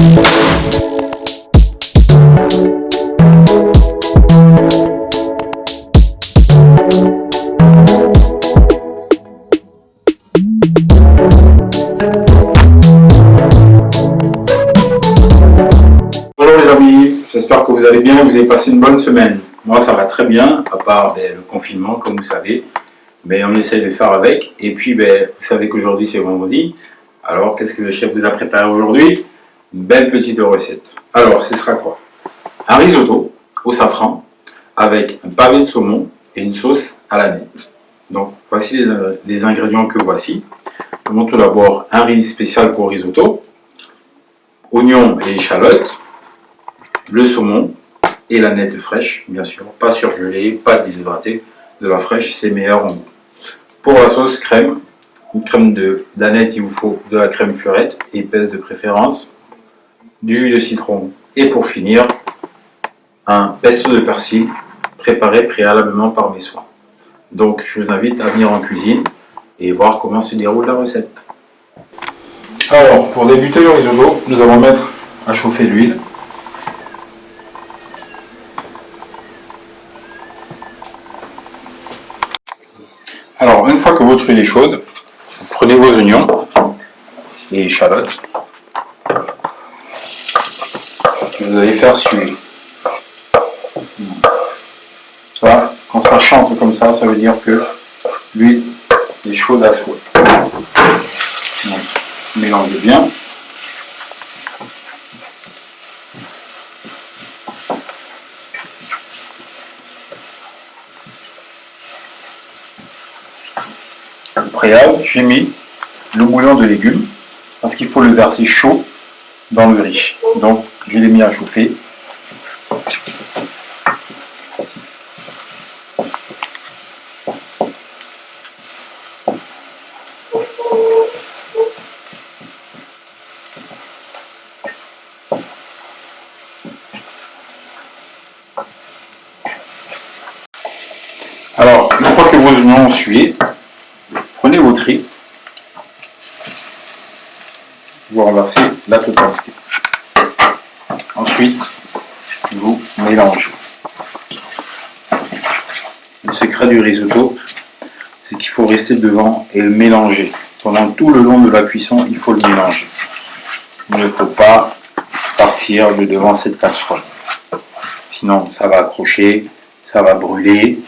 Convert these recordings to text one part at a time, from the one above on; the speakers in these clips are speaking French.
Bonjour les amis, j'espère que vous allez bien et que vous avez passé une bonne semaine. Moi ça va très bien, à part le confinement comme vous savez, mais on essaie de faire avec. Et puis vous savez qu'aujourd'hui c'est vendredi, alors qu'est-ce que le chef vous a préparé aujourd'hui? Une belle petite recette. Alors ce sera quoi? Un risotto au safran avec un pavé de saumon et une sauce à la nette. Donc voici les ingrédients que voici. Nous avons tout d'abord un riz spécial pour risotto, oignons et échalotes, le saumon et la nette fraîche, bien sûr, pas surgelée, pas déshydraté, de la fraîche, c'est meilleur en goût. Pour la sauce crème, une crème d'aneth, il vous faut de la crème fleurette, épaisse de préférence, du jus de citron et pour finir, un pesto de persil préparé préalablement par mes soins. Donc je vous invite à venir en cuisine et voir comment se déroule la recette. Alors pour débuter le risotto, nous allons mettre à chauffer l'huile. Alors, une fois que votre huile est chaude, vous prenez vos oignons et échalotes. Vous allez faire suer. Voilà, quand ça chante comme ça veut dire que l'huile est chaude à souhait. Donc, mélangez bien. Au préalable, j'ai mis le bouillon de légumes parce qu'il faut le verser chaud dans le riz. Donc, je l'ai mis à chauffer. Alors, une fois que vos oignons ont sué, prenez votre riz, vous renversez la totalité. Ensuite, vous mélangez. Le secret du risotto, c'est qu'il faut rester devant et le mélanger. Pendant tout le long de la cuisson, il faut le mélanger. Il ne faut pas partir de devant cette casserole. Sinon, ça va accrocher, ça va brûler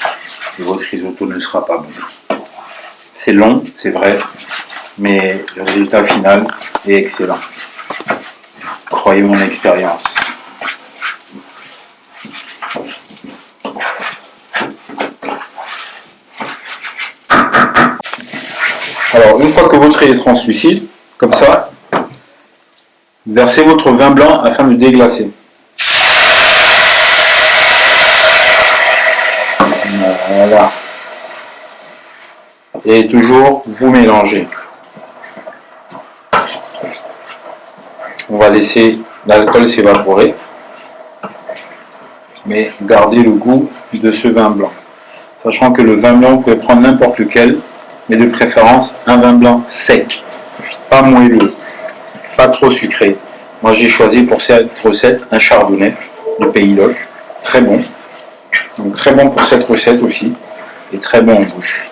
et votre risotto ne sera pas bon. C'est long, c'est vrai, mais le résultat final est excellent. Croyez mon expérience. Alors, une fois que votre riz est translucide, comme ça, versez votre vin blanc afin de déglacer. Voilà. Et toujours vous mélangez. On va laisser l'alcool s'évaporer, mais garder le goût de ce vin blanc. Sachant que le vin blanc, vous pouvez prendre n'importe lequel, mais de préférence un vin blanc sec, pas moelleux, pas trop sucré. Moi j'ai choisi pour cette recette un chardonnay de Pays d'Oc, très bon. Donc très bon pour cette recette aussi, et très bon en bouche.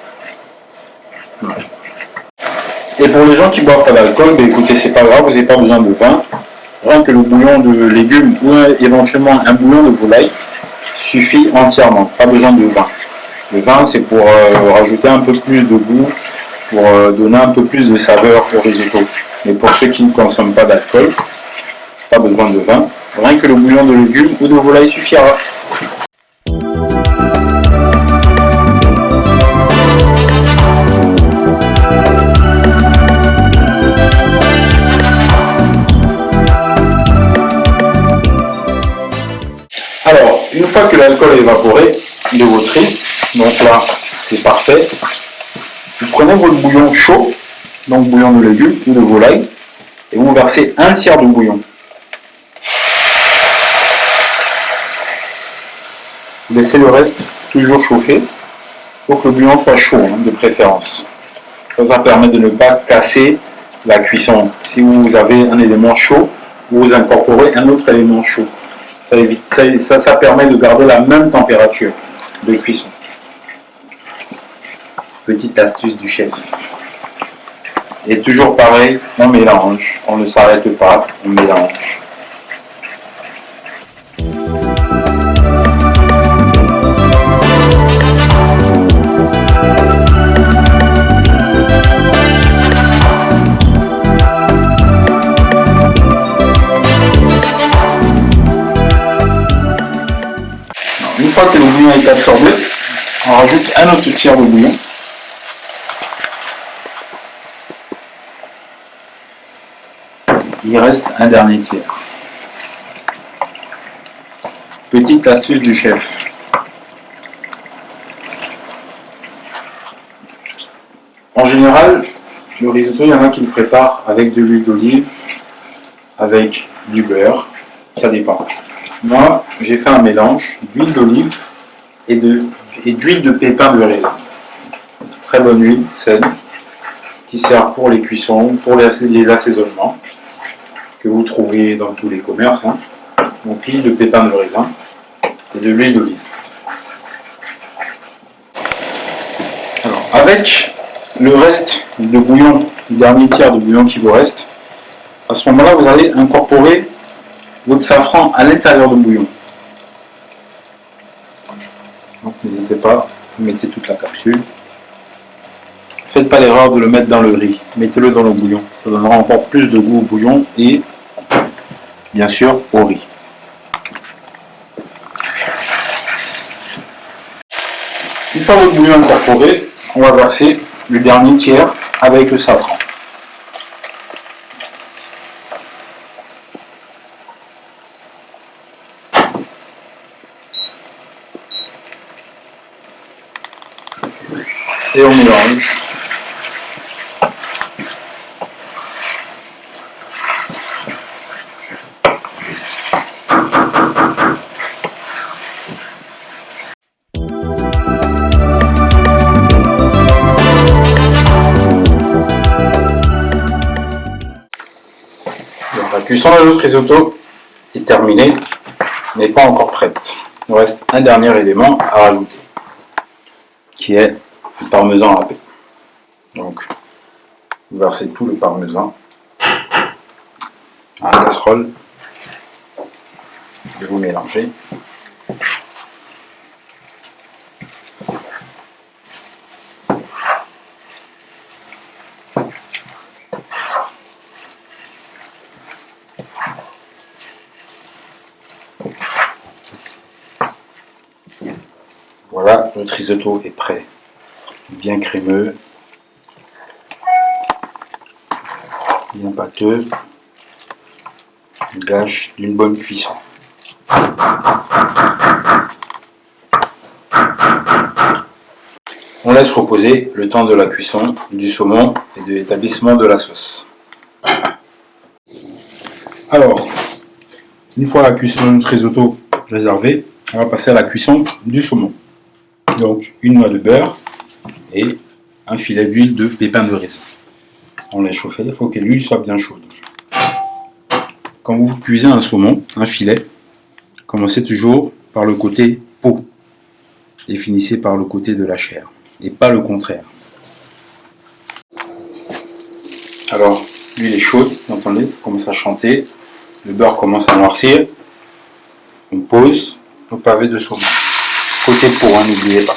Et pour les gens qui boivent pas d'alcool, écoutez, c'est pas grave, vous n'avez pas besoin de vin. Rien que le bouillon de légumes ou éventuellement un bouillon de volaille suffit entièrement, pas besoin de vin. Le vin, c'est pour rajouter un peu plus de goût, pour donner un peu plus de saveur au risotto. Mais pour ceux qui ne consomment pas d'alcool, pas besoin de vin. Rien que le bouillon de légumes ou de volaille suffira. Alors, une fois que l'alcool est évaporé de votre riz, donc là c'est parfait, vous prenez votre bouillon chaud, donc bouillon de légumes ou de volaille, et vous versez un tiers de bouillon. Vous laissez le reste toujours chauffer pour que le bouillon soit chaud, de préférence. Ça permet de ne pas casser la cuisson. Si vous avez un élément chaud, vous incorporez un autre élément chaud. Ça évite, ça permet de garder la même température de cuisson. Petite astuce du chef. Et toujours pareil, on mélange, on ne s'arrête pas, on mélange. Une fois que le bouillon est absorbé, on rajoute un autre tiers de bouillon. Il reste un dernier tiers. Petite astuce du chef. En général, le risotto, il y en a qui le préparent avec de l'huile d'olive, avec du beurre, ça dépend. Moi, j'ai fait un mélange d'huile d'olive et d'huile de pépins de raisin. Très bonne huile, saine, qui sert pour les cuissons, pour les assaisonnements, que vous trouvez dans tous les commerces. Donc l'huile de pépins de raisin et de l'huile d'olive. Alors, avec le reste de bouillon, le dernier tiers de bouillon qui vous reste, à ce moment-là, vous allez incorporer votre safran à l'intérieur du bouillon. Donc n'hésitez pas, vous mettez toute la capsule. Faites pas l'erreur de le mettre dans le riz, mettez-le dans le bouillon. Ça donnera encore plus de goût au bouillon et bien sûr au riz. Une fois votre bouillon incorporé, on va verser le dernier tiers avec le safran. Et on mélange. Donc, la cuisson de notre risotto est terminée, n'est pas encore prête. Il reste un dernier élément à rajouter, qui est le parmesan râpé. Donc, vous versez tout le parmesan dans la casserole et vous mélangez. Voilà, notre risotto est prêt. Bien crémeux, bien pâteux, gage d'une bonne cuisson. On laisse reposer le temps de la cuisson du saumon et de l'établissement de la sauce. Alors, une fois la cuisson de notre risotto réservée, on va passer à la cuisson du saumon. Donc, une noix de beurre et un filet d'huile de pépins de raisin. On laisse chauffer, il faut que l'huile soit bien chaude. Quand vous cuisez un saumon, un filet, commencez toujours par le côté peau et finissez par le côté de la chair, et pas le contraire. Alors, l'huile est chaude, vous entendez, ça commence à chanter, le beurre commence à noircir, on pose nos pavés de saumon. Côté peau, n'oubliez pas.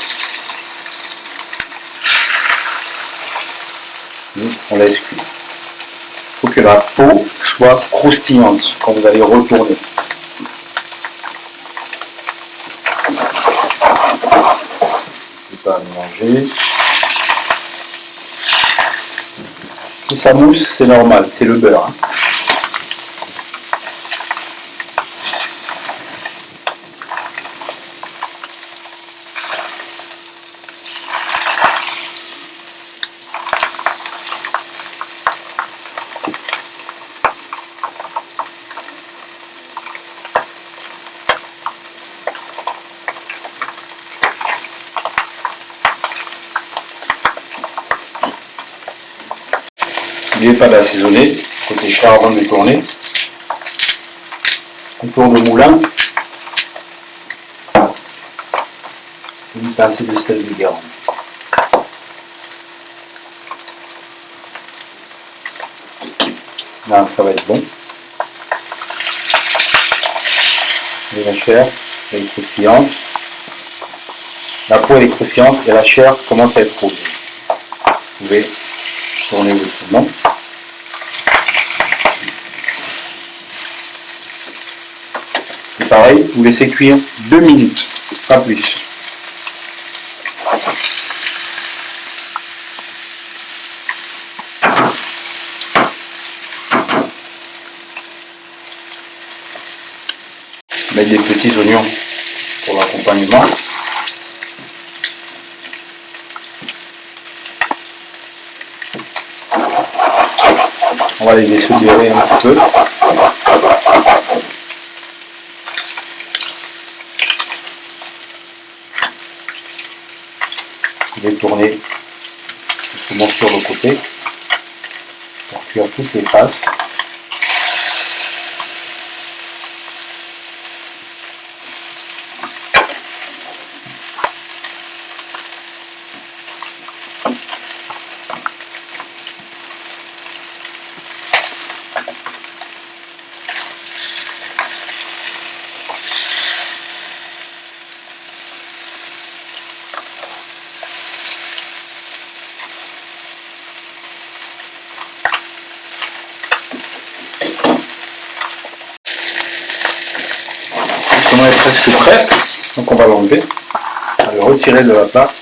On laisse cuire. Il faut que la peau soit croustillante quand vous allez retourner. Ne pas mélanger. Si ça mousse, c'est normal, c'est le beurre. N'oubliez pas d'assaisonner côté chair avant de tourner. autour de moulin, une pincée de sel de Guérande. Là, ça va être bon. Et la chair, elle est croustillante. La peau elle est croustillante et la chair commence à être rouge. Vous pouvez tourner doucement. Et pareil, vous laissez cuire 2 minutes, pas plus. Mettre des petits oignons pour l'accompagnement. On va les laisser durer un petit peu. Je vais tourner justement sur le côté pour cuire toutes les faces. Le est presque prêt, donc on va l'enlever, on va le retirer de la pâte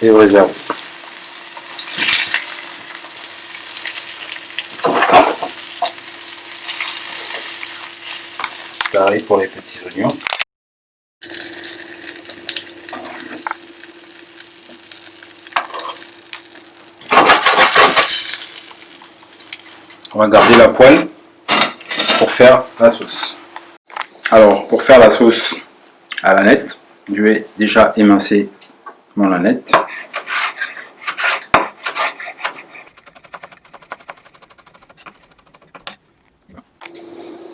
et le réserver. Pareil pour les petits oignons. On va garder la poêle pour faire la sauce. Alors, pour faire la sauce à l'aneth, je vais déjà émincer mon aneth.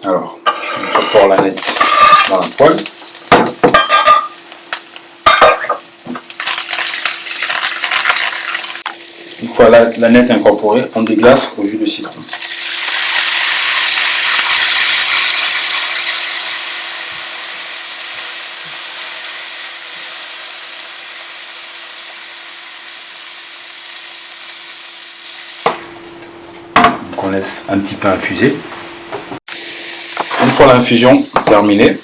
Alors, on incorpore l'aneth dans la poêle. Une fois l'aneth incorporée, on déglace au jus de citron. On laisse un petit peu infuser. Une fois l'infusion terminée,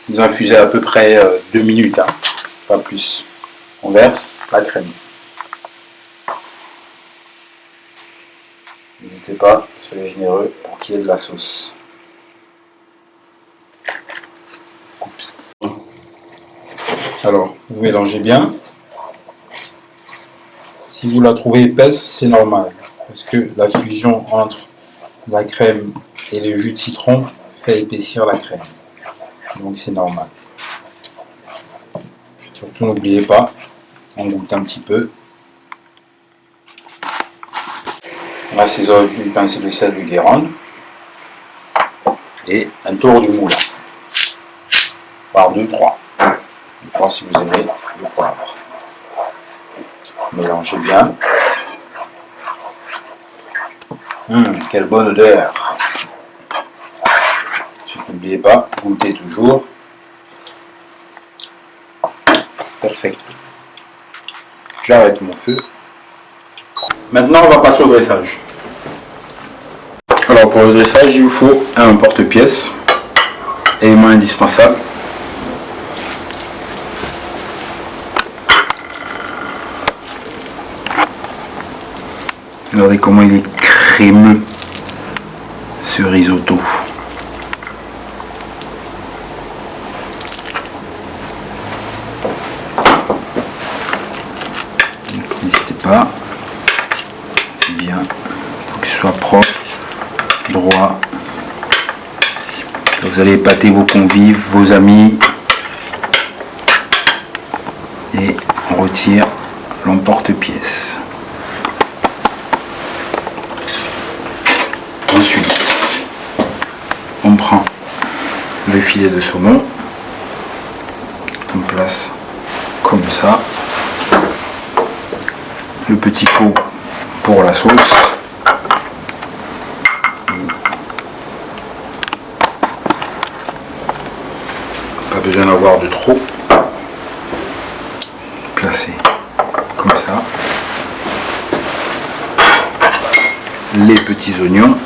vous infusez à peu près 2 minutes, hein, pas plus. On verse la crème. N'hésitez pas, soyez généreux pour qu'il y ait de la sauce. Alors, vous mélangez bien. Si vous la trouvez épaisse, c'est normal, parce que la fusion entre la crème et le jus de citron fait épaissir la crème. Donc c'est normal. Surtout n'oubliez pas, on goûte un petit peu. On assaisonne une pincée de sel de Guérande et un tour du moulin. Par 2-3. Si vous aimez le poivre. Mélangez bien. Quelle bonne odeur! N'oubliez pas, goûtez toujours. Parfait. J'arrête mon feu. Maintenant, on va passer au dressage. Alors, pour le dressage, il vous faut un porte-pièce, élément indispensable. Regardez comment il est crémeux, ce risotto. N'hésitez pas, c'est bien, pour que ce soit propre, droit. Vous allez épater vos convives, vos amis, et on retire l'emporte-pièce. Ensuite, le filet de saumon. On place comme ça. Le petit pot pour la sauce. Pas besoin d'avoir de trop. Placer comme ça. Les petits oignons.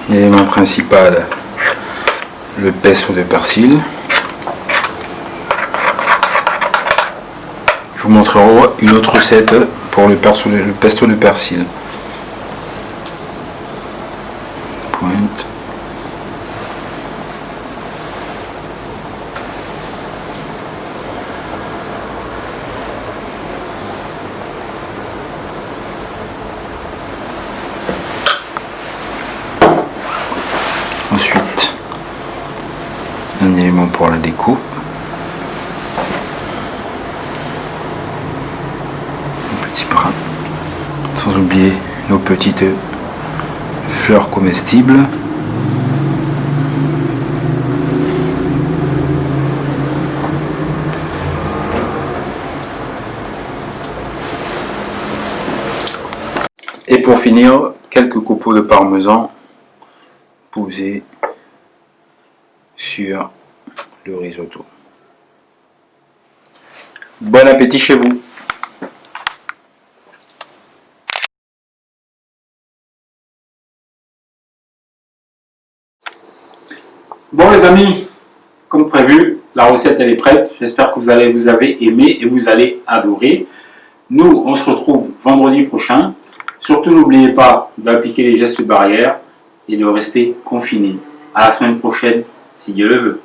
L'élément principal, le pesto de persil. Je vous montrerai une autre recette pour le pesto de persil. Pointe. Ensuite, un élément pour la déco. Un petit brin. Sans oublier nos petites fleurs comestibles. Et pour finir, quelques copeaux de parmesan posés sur le risotto. Bon appétit chez vous! Bon les amis, comme prévu, la recette elle est prête. J'espère que vous avez aimé et vous allez adorer. Nous, on se retrouve vendredi prochain. Surtout n'oubliez pas d'appliquer les gestes barrières et de rester confiné. À la semaine prochaine, si Dieu le veut.